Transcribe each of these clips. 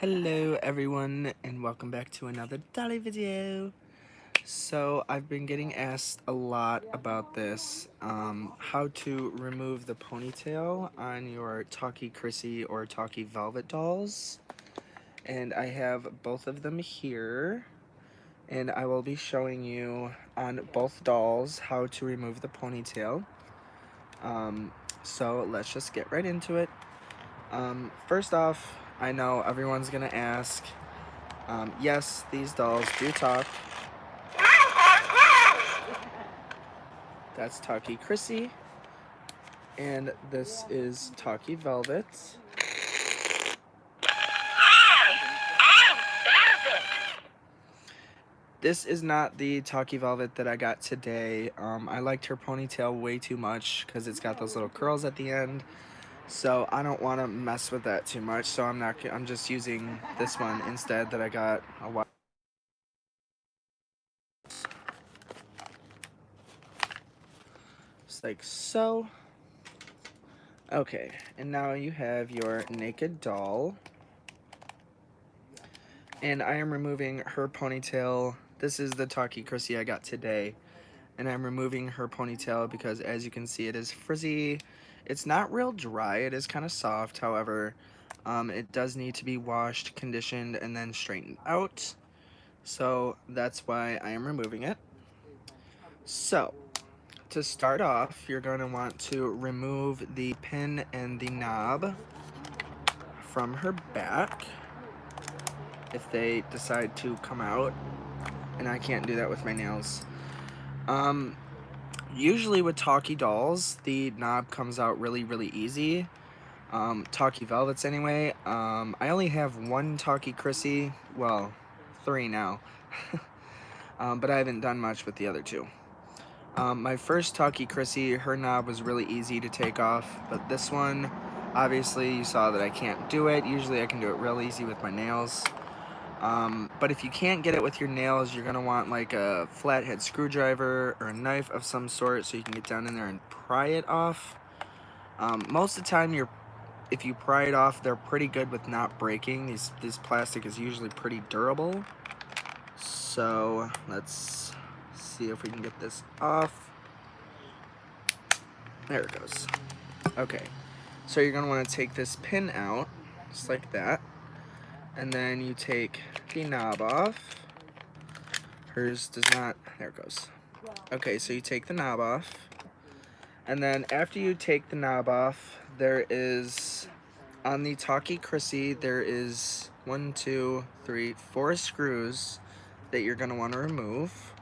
Hello everyone and welcome back to another Dolly video. So I've been getting asked a lot about this, how to remove the ponytail on your Talky Crissy or Talky Velvet dolls. And I have both of them here and I will be showing you on both dolls how to remove the ponytail. So let's just get right into it. First off, I know everyone's gonna ask, yes, these dolls do talk. That's Talky Crissy, and this is Talky Velvet. This is not the Talky Velvet that I got today. I liked her ponytail way too much because it's got those little curls at the end. So I don't want to mess with that too much. So I'm just using this one instead that I got a while. Just like so. Okay, and now you have your naked doll. And I am removing her ponytail. This is the Talky Crissy I got today. And I'm removing her ponytail because, as you can see, it is frizzy. It's not real dry, it is kind of soft. However, it does need to be washed, conditioned, and then straightened out. So that's why I am removing it. So, to start off, you're going to want to remove the pin and the knob from her back if they decide to come out, and I can't do that with my nails. Usually with Talky dolls, the knob comes out really easy. Talky Velvets anyway. I only have one Talky Crissy, well, 3 now, but I haven't done much with the other 2. My first Talky Crissy, her knob was really easy to take off, but this one, obviously you saw that I can't do it. Usually I can do it real easy with my nails. But if you can't get it with your nails, you're going to want like a flathead screwdriver or a knife of some sort so you can get down in there and pry it off. Most of the time, if you pry it off, they're pretty good with not breaking. This plastic is usually pretty durable. So let's see if we can get this off. There it goes. Okay, so you're going to want to take this pin out, just like that. And then you take the knob off. Hers does not, there it goes. Okay, so you take the knob off. And then after you take the knob off, there is, on the Talky Crissy, there is 1, 2, 3, 4 screws that you're going to want to remove.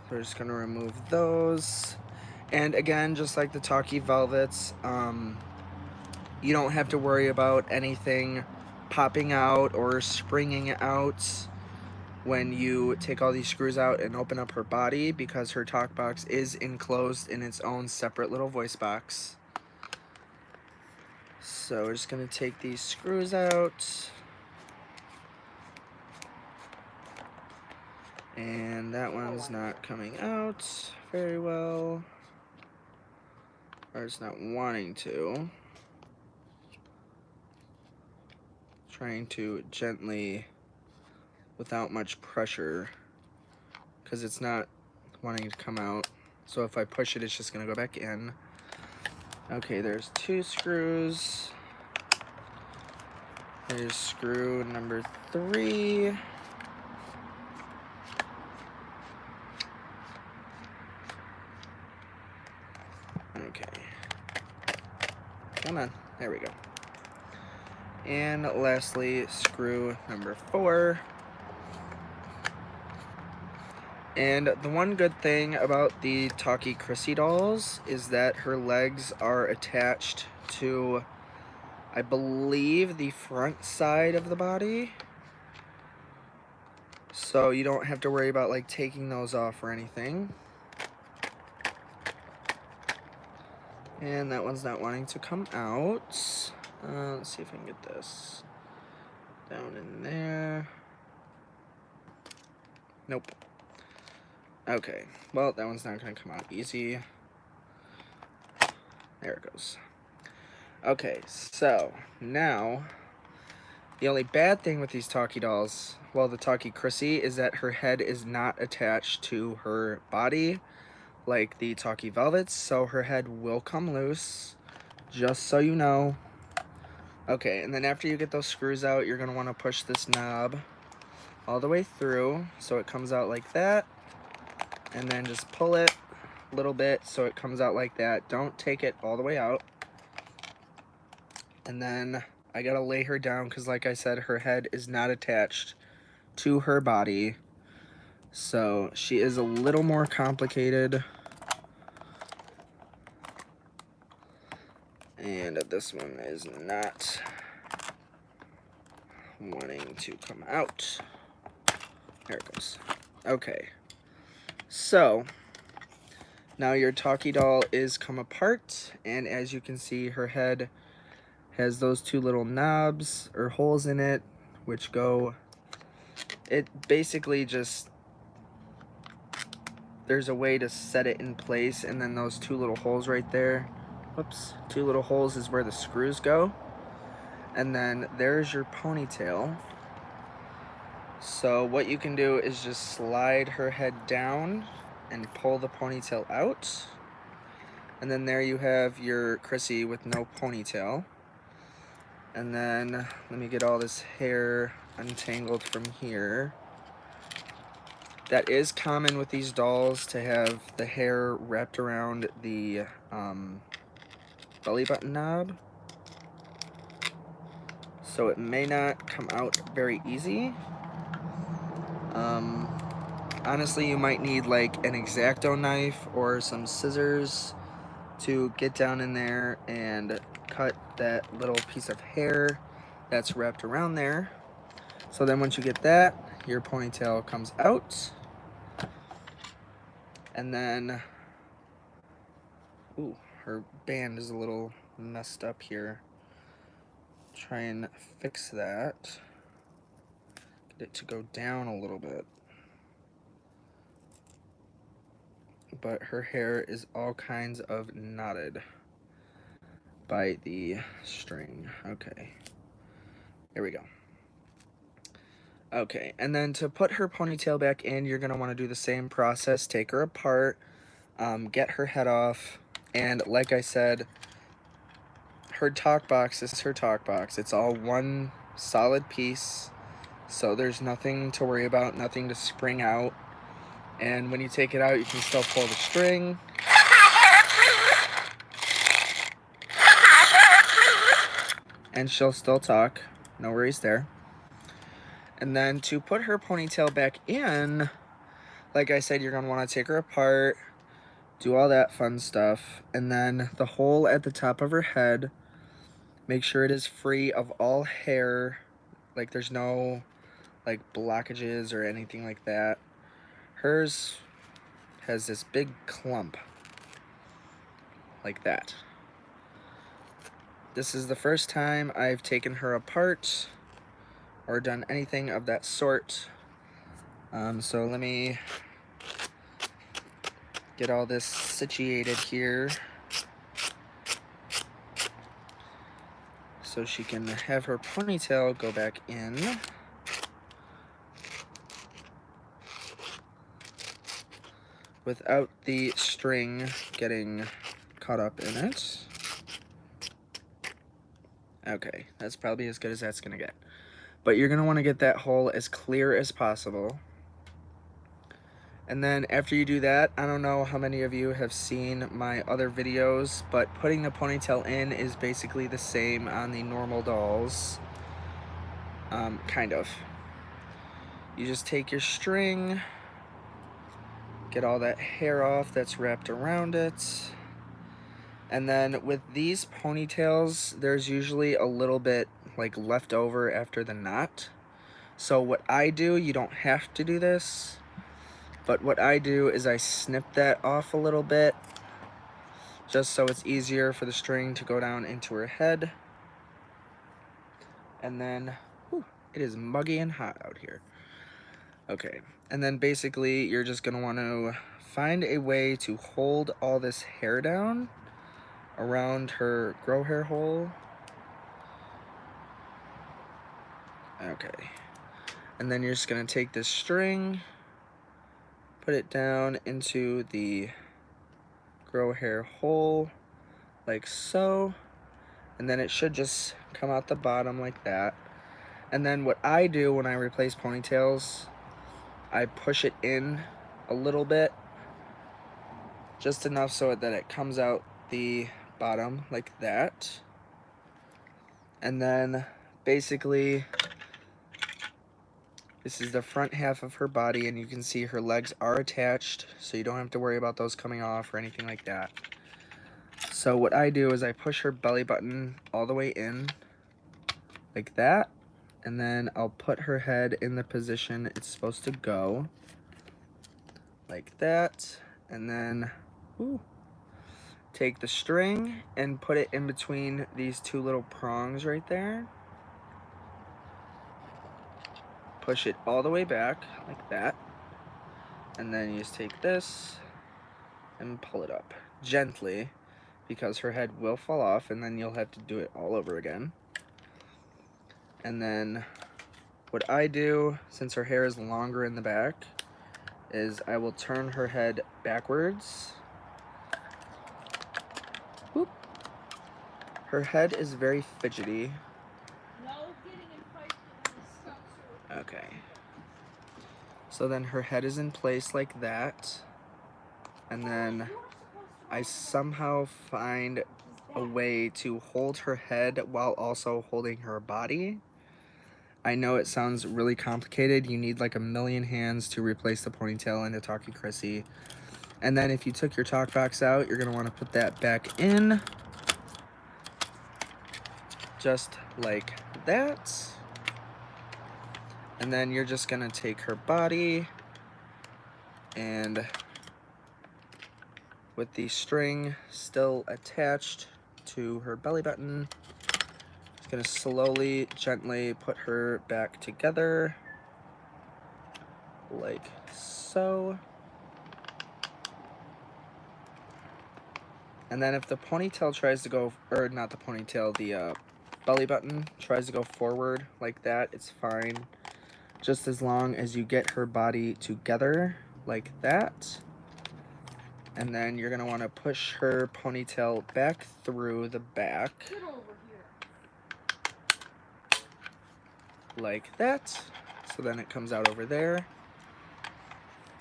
We're just going to remove those. And again, just like the Talky Velvets, you don't have to worry about anything popping out or springing out when you take all these screws out and open up her body, because her talk box is enclosed in its own separate little voice box. So we're just going to take these screws out. And that one's not coming out very well. Or it's not wanting to. Trying to gently, without much pressure, because it's not wanting to come out. So if I push it, it's just going to go back in. Okay, there's 2 screws. Here's screw number 3. Okay. Come on. There we go. And lastly, screw number 4. And the one good thing about the Talky Crissy dolls is that her legs are attached to, I believe, the front side of the body. So you don't have to worry about like taking those off or anything. And that one's not wanting to come out. Let's see if I can get this down in there. Nope. Okay, well, that one's not going to come out easy. There it goes. Okay, so now The only bad thing with these Talky dolls, well, the Talky Crissy, is that her head is not attached to her body like the Talky Velvets, so her head will come loose, just so you know. Okay, and then after you get those screws out, you're going to want to push this knob all the way through so it comes out like that, and then just pull it a little bit so it comes out like that. Don't take it all the way out. And then I gotta lay her down because, like I said, her head is not attached to her body, so she is a little more complicated. And this one is not wanting to come out. There it goes. Okay, so now your Talky doll is come apart, and as you can see, her head has those two little knobs or holes in it, which go, it basically just, there's a way to set it in place, and then those two little holes right there, whoops, two little holes is where the screws go. And then there's your ponytail. So what you can do is just slide her head down and pull the ponytail out. And then there you have your Crissy with no ponytail. And then let me get all this hair untangled from here. That is common with these dolls, to have the hair wrapped around the belly button knob. So it may not come out very easy. Honestly, you might need like an X-Acto knife or some scissors to get down in there and cut that little piece of hair that's wrapped around there. So then once you get that, your ponytail comes out. And then, ooh, her band is a little messed up here. Try and fix that. Get it to go down a little bit. But her hair is all kinds of knotted by the string. Okay, there we go. Okay, and then to put her ponytail back in, you're gonna want to do the same process. Take her apart, get her head off, and like I said, her talk box is her talk box. It's all one solid piece, so there's nothing to worry about, nothing to spring out. And when you take it out, you can still pull the string. And she'll still talk, no worries there. And then to put her ponytail back in, like I said, you're gonna wanna take her apart, do all that fun stuff, and then the hole at the top of her head, make sure it is free of all hair, like there's no like blockages or anything like that. Hers has this big clump, like that. This is the first time I've taken her apart or done anything of that sort. So let me get all this situated here so she can have her ponytail go back in. Without the string getting caught up in it. Okay, that's probably as good as that's gonna get. But you're gonna wanna get that hole as clear as possible. And then after you do that, I don't know how many of you have seen my other videos, but putting the ponytail in is basically the same on the normal dolls. Kind of. You just take your string, get all that hair off that's wrapped around it. And then with these ponytails, there's usually a little bit like left over after the knot. So what I do, you don't have to do this, but what I do is I snip that off a little bit, just so it's easier for the string to go down into her head. And then, whew, it is muggy and hot out here. Okay, and then basically you're just gonna want to find a way to hold all this hair down around her grow hair hole. Okay. And then you're just going to take this string, put it down into the grow hair hole, like so. And then it should just come out the bottom like that. And then what I do when I replace ponytails, I push it in a little bit, just enough so that it comes out the bottom like that. And then basically this is the front half of her body, and you can see her legs are attached, so you don't have to worry about those coming off or anything like that. So what I do is I push her belly button all the way in like that, and then I'll put her head in the position it's supposed to go like that, and then take the string and put it in between these two little prongs right there. Push it all the way back like that, and then you just take this and pull it up gently, because her head will fall off and then you'll have to do it all over again. And then what I do, since her hair is longer in the back, is I will turn her head backwards. Whoop. Her head is very fidgety. Okay. So then her head is in place like that. And then I somehow find a way to hold her head while also holding her body. I know it sounds really complicated. You need like a million hands to replace the ponytail into Talky Crissy. And then if you took your talk box out, you're going to want to put that back in. Just like that. And then you're just going to take her body and with the string still attached to her belly button, just going to slowly, gently put her back together like so. And then if the ponytail tries to go, or not the ponytail, the belly button tries to go forward like that, it's fine. Just as long as you get her body together like that. And then you're gonna wanna push her ponytail back through the back. Like that. So then it comes out over there.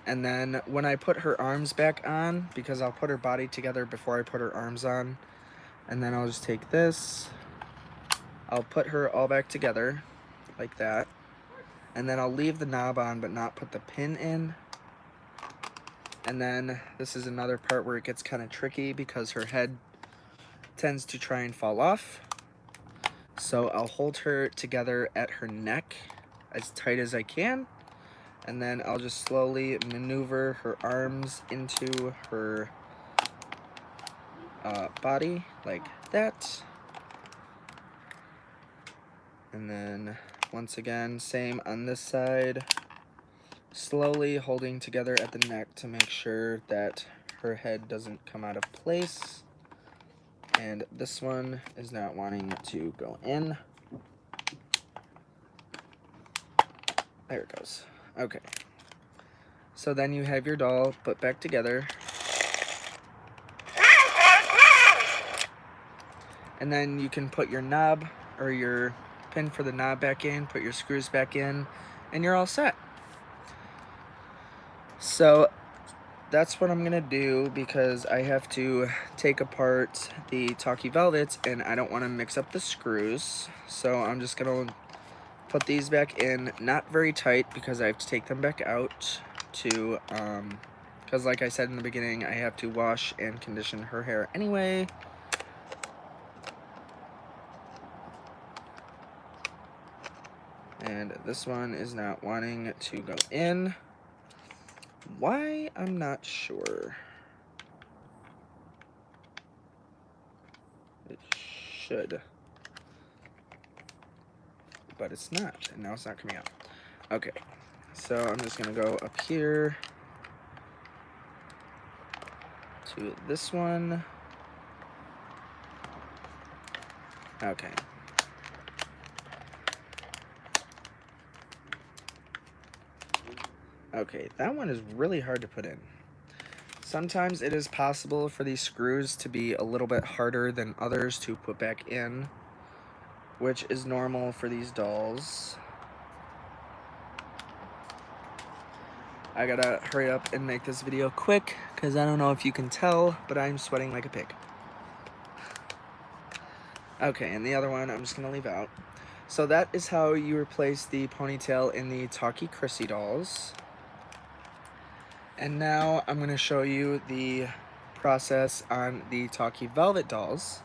And then when I put her arms back on, because I'll put her body together before I put her arms on, and then I'll just take this, I'll put her all back together like that, and then I'll leave the knob on but not put the pin in. And then this is another part where it gets kind of tricky because her head tends to try and fall off. So I'll hold her together at her neck as tight as I can, and then I'll just slowly maneuver her arms into her body like that. And then once again, same on this side, slowly holding together at the neck to make sure that her head doesn't come out of place. And this one is not wanting to go in. There it goes. Okay. So then you have your doll put back together. And then you can put your knob or your pin for the knob back in, put your screws back in, and you're all set. So that's what I'm gonna do because I have to take apart the Talky Velvets and I don't want to mix up the screws. So I'm just gonna put these back in, not very tight because I have to take them back out to because like I said in the beginning, I have to wash and condition her hair anyway. And this one is not wanting to go in. Why? I'm not sure. It should. But it's not. And now it's not coming out. Okay. So I'm just going to go up here to this one. Okay. Okay, that one is really hard to put in. Sometimes it is possible for these screws to be a little bit harder than others to put back in, which is normal for these dolls. I gotta hurry up and make this video quick, because I don't know if you can tell, but I'm sweating like a pig. Okay, and the other one I'm just gonna leave out. So that is how you replace the Ponytail in the Talky Crissy dolls. And now I'm gonna show you the process on the Talky Velvet dolls,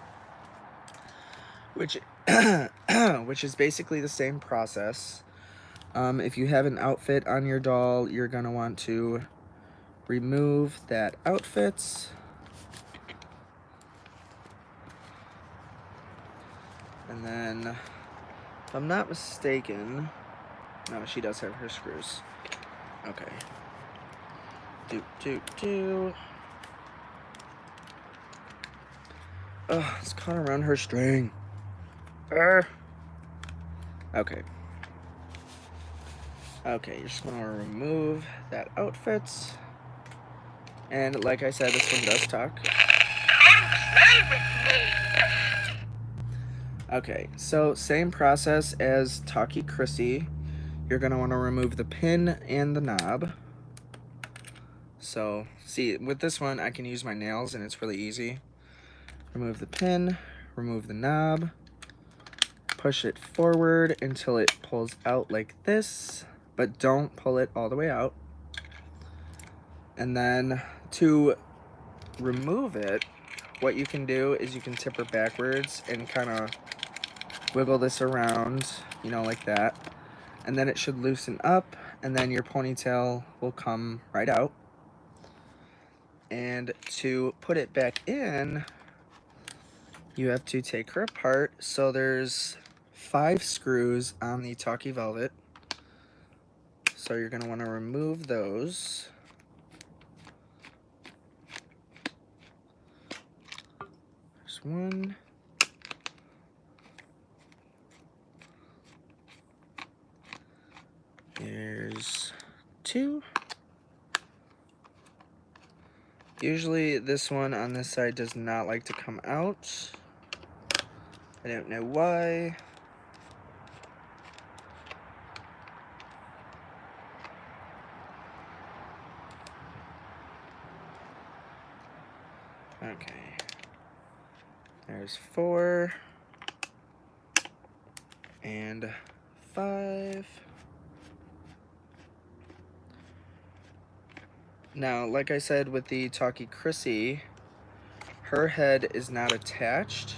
which which is basically the same process. If you have an outfit on your doll, you're gonna want to remove that outfit. And then, if I'm not mistaken, no, she does have her screws. Okay. Oh, it's caught around her string. Okay. Okay, you're just gonna remove that outfit. And like I said, this one does talk. Okay, so same process as Talky Crissy. You're gonna wanna remove the pin and the knob. So, see, with this one, I can use my nails and it's really easy. Remove the pin, remove the knob, push it forward until it pulls out like this, but don't pull it all the way out. And then to remove it, what you can do is you can tip her backwards and kind of wiggle this around, you know, like that. And then it should loosen up, and then your ponytail will come right out. And to put it back in, you have to take her apart. So there's 5 screws on the Talky Velvet. So you're going to want to remove those. There's 1. There's 2. Usually this one on this side does not like to come out. I don't know why. Okay. There's 4. And 5. Now, like I said with the Talky Crissy, her head is not attached,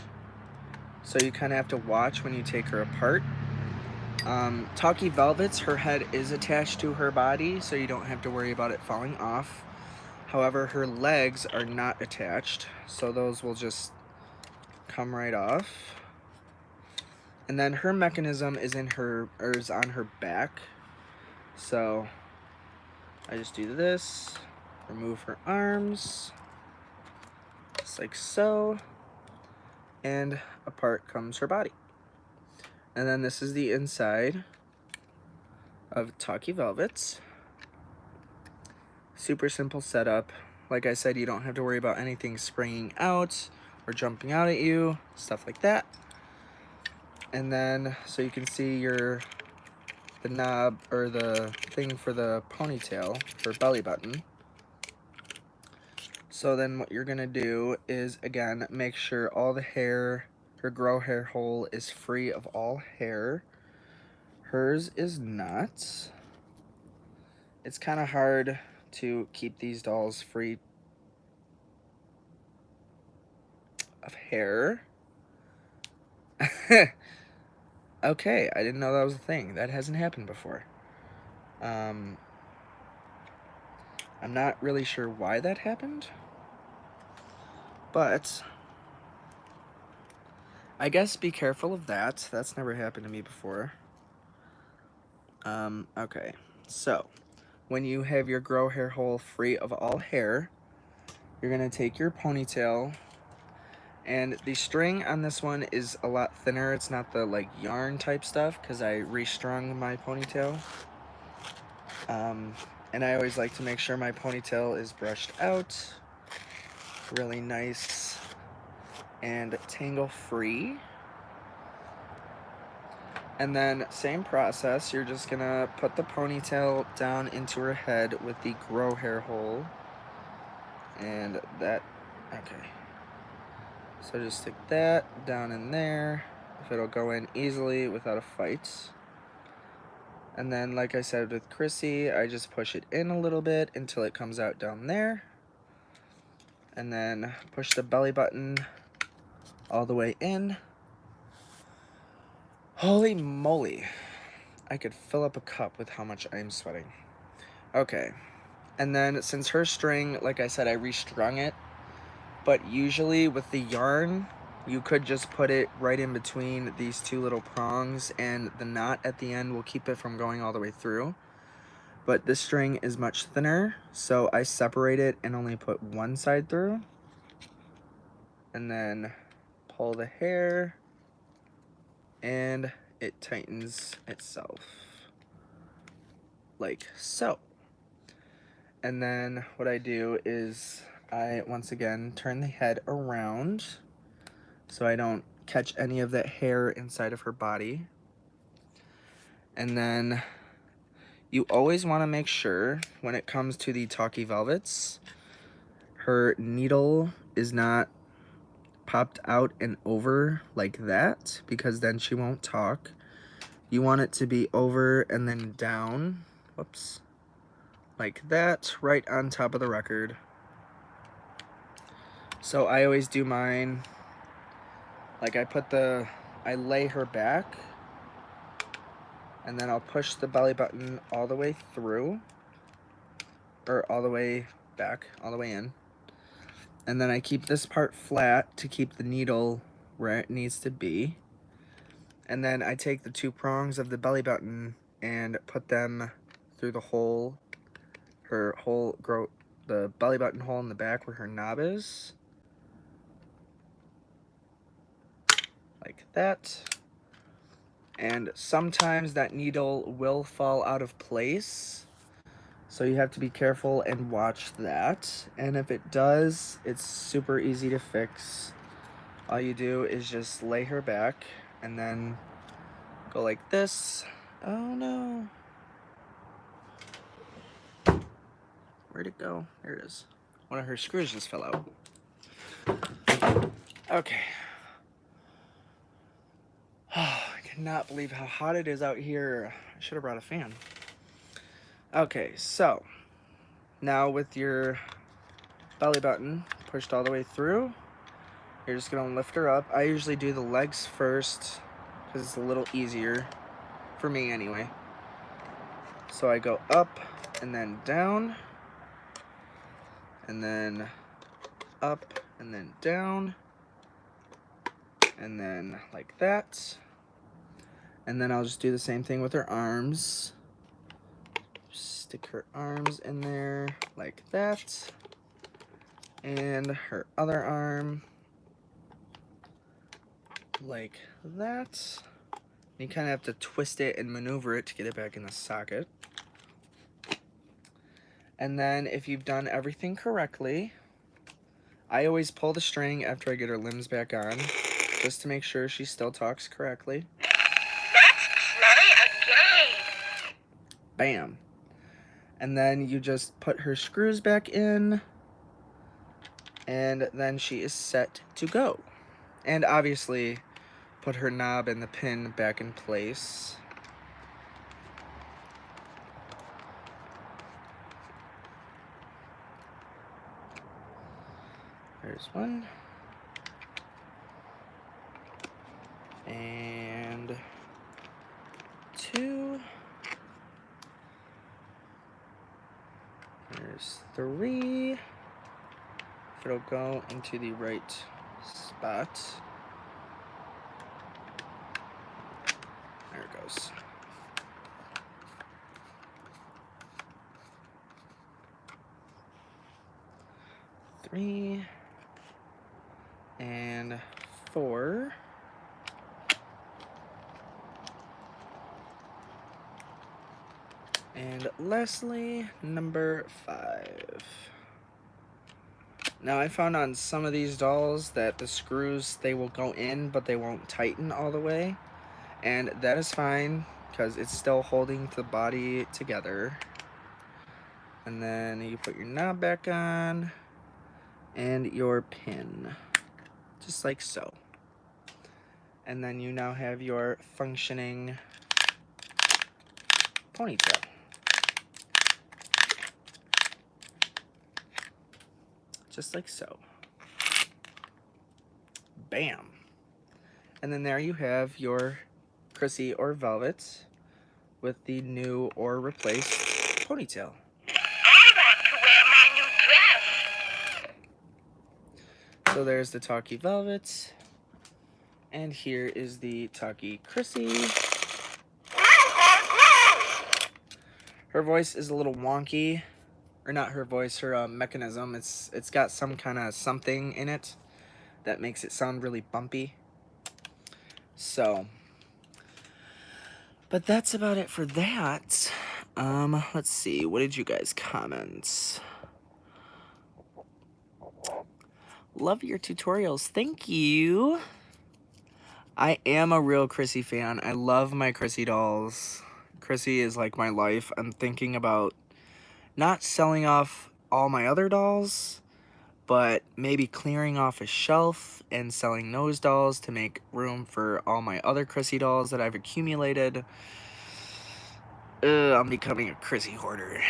so you kind of have to watch when you take her apart. Talky Velvet's, her head is attached to her body, so you don't have to worry about it falling off. However, her legs are not attached, so those will just come right off. And then her mechanism is on her back. So I just do this, remove her arms, just like so, and apart comes her body. And then this is the inside of Talky Velvet's. Super simple setup. Like I said, you don't have to worry about anything springing out or jumping out at you, stuff like that. And then, so you can see the knob, or the thing for the ponytail, for belly button. So then what you're gonna do is, again, make sure all the hair, her grow hair hole is free of all hair. Hers is not. It's kind of hard to keep these dolls free of hair. Okay, I didn't know that was a thing. That hasn't happened before. I'm not really sure why that happened, but I guess be careful of that. That's never happened to me before. Okay, so when you have your grow hair hole free of all hair, you're gonna take your ponytail, and the string on this one is a lot thinner. It's not the like yarn type stuff, because I restrung my ponytail. And I always like to make sure my ponytail is brushed out, really nice and tangle free. And then same process, you're just gonna put the ponytail down into her head with the grow hair hole. And that, okay. So just stick that down in there, if it'll go in easily without a fight. And then like I said with Crissy, I just push it in a little bit until it comes out down there. And then push the belly button all the way in. Holy moly. I could fill up a cup with how much I'm sweating. Okay. And then since her string, like I said, I restrung it. But usually with the yarn, you could just put it right in between these two little prongs, and the knot at the end will keep it from going all the way through. But this string is much thinner, so I separate it and only put one side through. And then pull the hair, and it tightens itself. Like so. And then what I do is I, once again, turn the head around so I don't catch any of that hair inside of her body. And then you always want to make sure when it comes to the Talky velvets, her needle is not popped out and over like that, because then she won't talk. You want it to be over and then down, whoops, like that, right on top of the record. So I always do mine, like I lay her back, and then I'll push the belly button all the way through, or all the way back, all the way in. And then I keep this part flat to keep the needle where it needs to be. And then I take the two prongs of the belly button and put them through the hole, the belly button hole in the back where her knob is. Like that. And sometimes that needle will fall out of place, so you have to be careful and watch that. And if it does, it's super easy to fix. All you do is just lay her back and then go like this. Oh no. Where'd it go? There it is. One of her screws just fell out. Okay. Oh, I cannot believe how hot it is out here. I should have brought a fan. Okay, so now with your belly button pushed all the way through, you're just gonna lift her up. I usually do the legs first because it's a little easier for me anyway. So I go up and then down, and then up and then down, and then like that. And then I'll just do the same thing with her arms. Stick her arms in there like that. And her other arm like that. You kind of have to twist it and maneuver it to get it back in the socket. And then if you've done everything correctly, I always pull the string after I get her limbs back on, just to make sure she still talks correctly. Let's play a game. Bam. And then you just put her screws back in, and then she is set to go. And obviously, put her knob and the pin back in place. There's one. And two. There's three. If it'll go into the right spot. There it goes. Three. And four. And lastly, number 5. Now I found on some of these dolls that the screws, they will go in, but they won't tighten all the way. And that is fine, because it's still holding the body together. And then you put your knob back on, and your pin, just like so. And then you now have your functioning ponytail. Just like so. Bam. And then there you have your Crissy or Velvet with the new or replaced ponytail. I want to wear my new dress. So there's the Talky Velvet. And here is the Talky Crissy. Her voice is a little wonky. Or not her voice, her mechanism. It's got some kind of something in it that makes it sound really bumpy. So, but that's about it for that. Let's see. What did you guys comment? Love your tutorials. Thank you. I am a real Crissy fan. I love my Crissy dolls. Crissy is like my life. I'm thinking about not selling off all my other dolls, but maybe clearing off a shelf and selling those dolls to make room for all my other Crissy dolls that I've accumulated. I'm becoming a Crissy hoarder.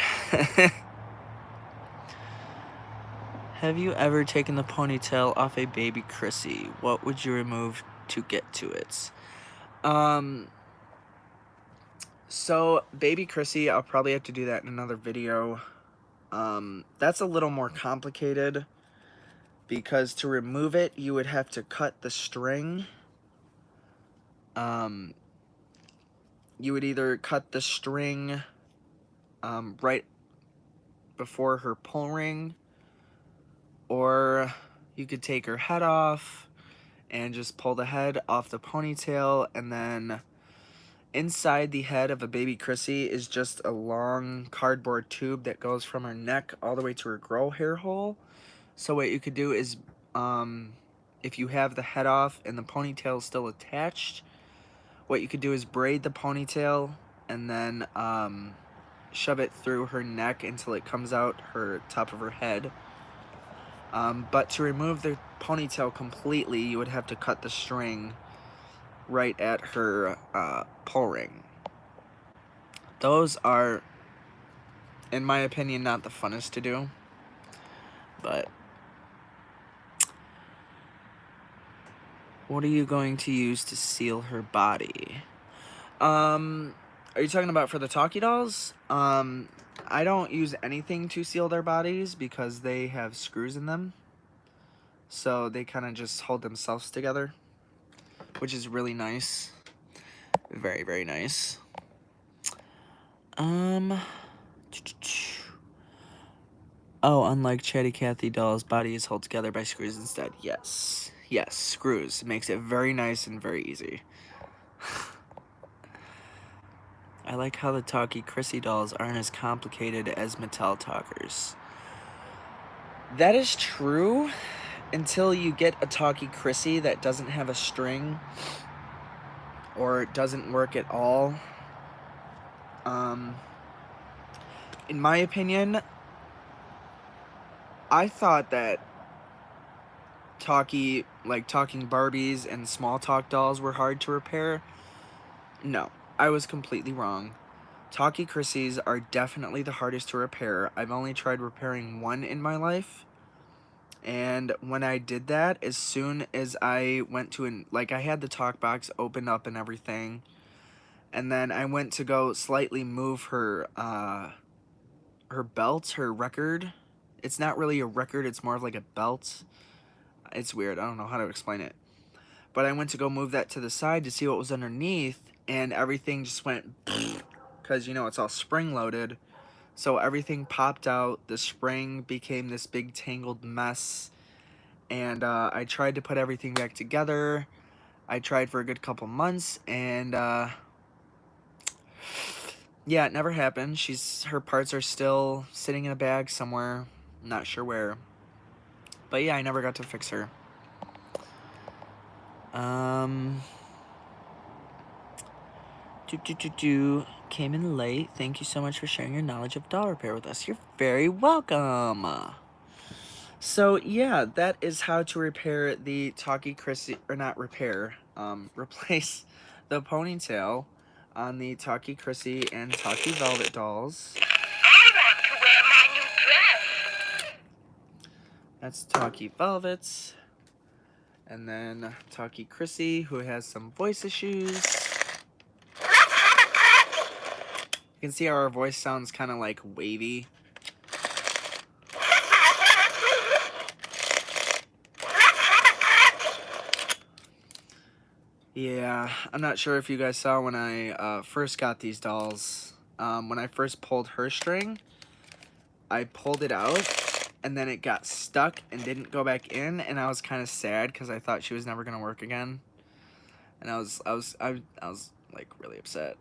Have you ever taken the ponytail off a baby Crissy? What would you remove to get to it? So baby Crissy, I'll probably have to do that in another video. That's a little more complicated because to remove it, you would have to cut the string. You would either cut the string right before her pull ring, or you could take her head off and just pull the head off the ponytail, and then inside the head of a baby Crissy is just a long cardboard tube that goes from her neck all the way to her grow hair hole. So what you could do is, if you have the head off and the ponytail still attached, what you could do is braid the ponytail and then shove it through her neck until it comes out her top of her head. But to remove the ponytail completely, you would have to cut the string right at her pull ring. Those are, in my opinion, not the funnest to do, but what are you going to use to seal her body? Are you talking about for the Talky dolls? I don't use anything to seal their bodies because they have screws in them. So they kind of just hold themselves together, which is really nice. Very, very nice. Oh, unlike Chatty Cathy dolls, body is held together by screws instead. Yes. Yes, screws. It makes it very nice and very easy. I like how the Talky Crissy dolls aren't as complicated as Mattel Talkers. That is true until you get a Talky Crissy that doesn't have a string or doesn't work at all. In my opinion, I thought that talking Barbies and small talk dolls were hard to repair. No, I was completely wrong. Talky Crissys are definitely the hardest to repair. I've only tried repairing one in my life. And when I did that, as soon as I went to I had the talk box opened up and everything. And then I went to go slightly move her belt, her record. It's not really a record, it's more of like a belt. It's weird, I don't know how to explain it. But I went to go move that to the side to see what was underneath, and everything just went because, you know, it's all spring-loaded. So everything popped out, the spring became this big tangled mess, and I tried to put everything back together. I tried for a good couple months, and yeah, it never happened. Her parts are still sitting in a bag somewhere. Not sure where. But yeah, I never got to fix her. Came in late. Thank you so much for sharing your knowledge of doll repair with us. You're very welcome. So yeah, that is how to repair the Talky Crissy, or not repair, replace the ponytail on the Talky Crissy and Talky Velvet dolls. I want to wear my new dress. That's Talky Velvet. And then Talky Crissy, who has some voice issues. You can see how our voice sounds kind of like wavy. Yeah, I'm not sure if you guys saw when I first got these dolls. When I first pulled her string, I pulled it out, and then it got stuck and didn't go back in, and I was kind of sad because I thought she was never gonna work again, and I was like really upset.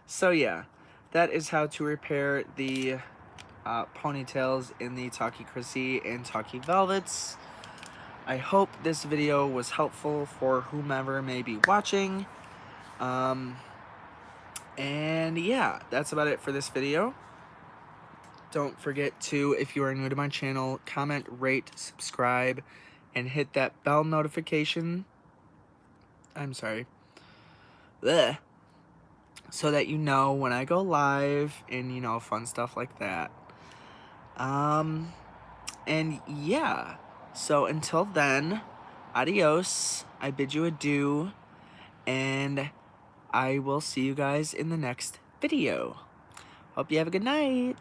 So yeah, that is how to repair the ponytails in the Talky Crissy and Talky Velvets. I hope this video was helpful for whomever may be watching. And yeah, that's about it for this video. Don't forget to, if you are new to my channel, comment, rate, subscribe, and hit that bell notification. I'm sorry. Blech. So that you know when I go live and, you know, fun stuff like that. And yeah. So until then, adios. I bid you adieu. And I will see you guys in the next video. Hope you have a good night.